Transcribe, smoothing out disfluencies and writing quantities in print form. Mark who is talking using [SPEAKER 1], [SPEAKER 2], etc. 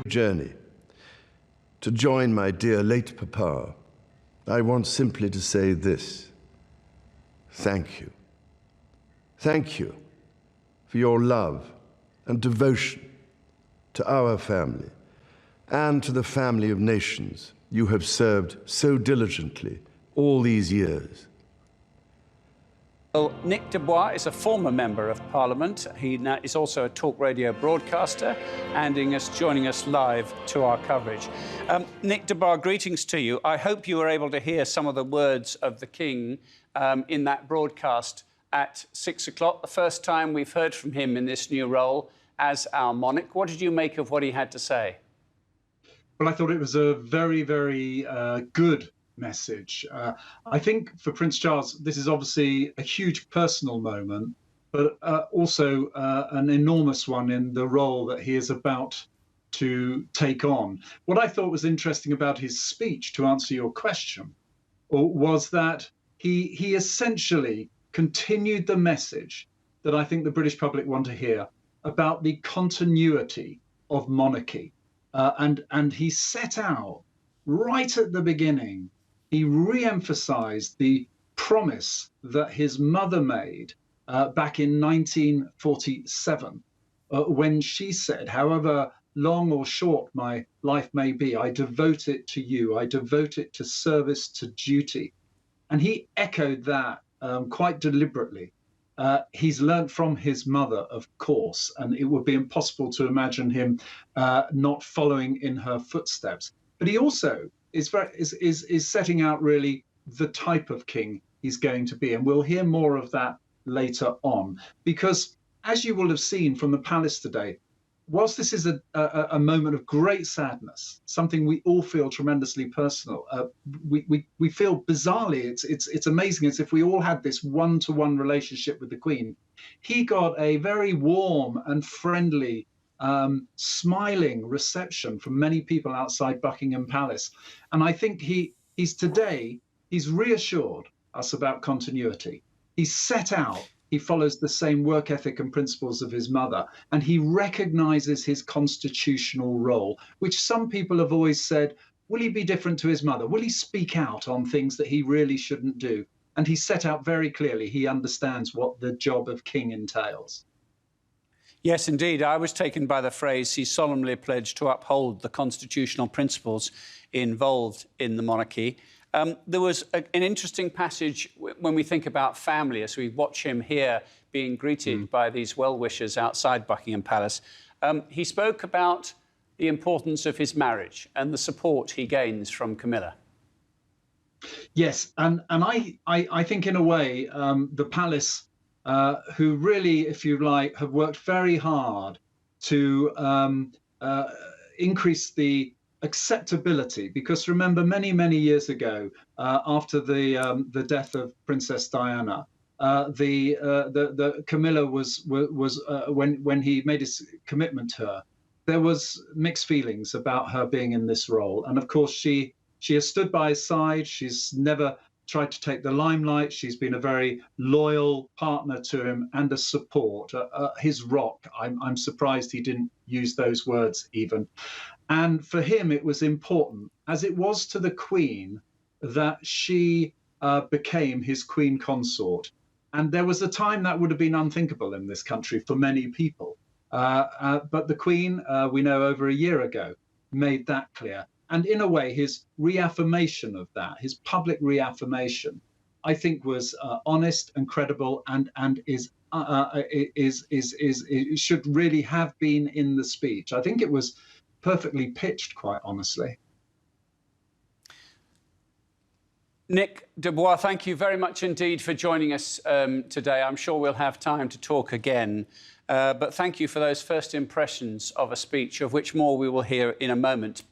[SPEAKER 1] journey to join my dear late papa, I want simply to say this: thank you. Thank you for your love and devotion to our family and to the family of nations you have served so diligently all these years.
[SPEAKER 2] Well, Nick Bois is a former Member of Parliament. He now is also a talk radio broadcaster and joining us live to our coverage. Nick Bois, greetings to you. I hope you were able to hear some of the words of the King in that broadcast at 6 o'clock, the first time we've heard from him in this new role as our monarch. What did you make of what he had to say?
[SPEAKER 3] Well, I thought it was a very, very good message. I think for Prince Charles, this is obviously a huge personal moment, but also an enormous one in the role that he is about to take on. What I thought was interesting about his speech, to answer your question, was that he essentially continued the message that I think the British public want to hear about the continuity of monarchy. And he set out right at the beginning, he re-emphasized the promise that his mother made back in 1947, when she said, however long or short my life may be, I devote it to you, I devote it to service, to duty. And he echoed that quite deliberately. He's learnt from his mother, of course, and it would be impossible to imagine him not following in her footsteps. But he also is setting out really the type of king he's going to be, and we'll hear more of that later on. Because as you will have seen from the palace today, whilst this is a moment of great sadness, something we all feel tremendously personal, we feel bizarrely, it's amazing, as if we all had this one-to-one relationship with the Queen. He got a very warm and friendly, smiling reception from many people outside Buckingham Palace. And I think he's reassured us about continuity. He's set out, he follows the same work ethic and principles of his mother, and he recognizes his constitutional role, which some people have always said, will he be different to his mother? Will he speak out on things that he really shouldn't do? And he set out very clearly, he understands what the job of king entails.
[SPEAKER 2] Yes, indeed. I was taken by the phrase, he solemnly pledged to uphold the constitutional principles involved in the monarchy. There was an interesting passage when we think about family, as we watch him here being greeted by these well-wishers outside Buckingham Palace. He spoke about the importance of his marriage and the support he gains from Camilla.
[SPEAKER 3] Yes, and I think in a way the palace, who really, if you like, have worked very hard to increase the acceptability, because remember, many years ago, after the death of Princess Diana, the Camilla was when he made his commitment to her, there was mixed feelings about her being in this role, and of course she has stood by his side. She's never tried to take the limelight. She's been a very loyal partner to him and a support, his rock. I'm surprised he didn't use those words even. And for him, it was important, as it was to the Queen, that she became his Queen consort. And there was a time that would have been unthinkable in this country for many people. But the Queen, we know over a year ago, made that clear. And in a way, his reaffirmation of that, his public reaffirmation, I think was honest and credible, and should really have been in the speech. I think it was perfectly pitched, quite honestly.
[SPEAKER 2] Nick Bois, thank you very much indeed for joining us today. I'm sure we'll have time to talk again. But thank you for those first impressions of a speech, of which more we will hear in a moment.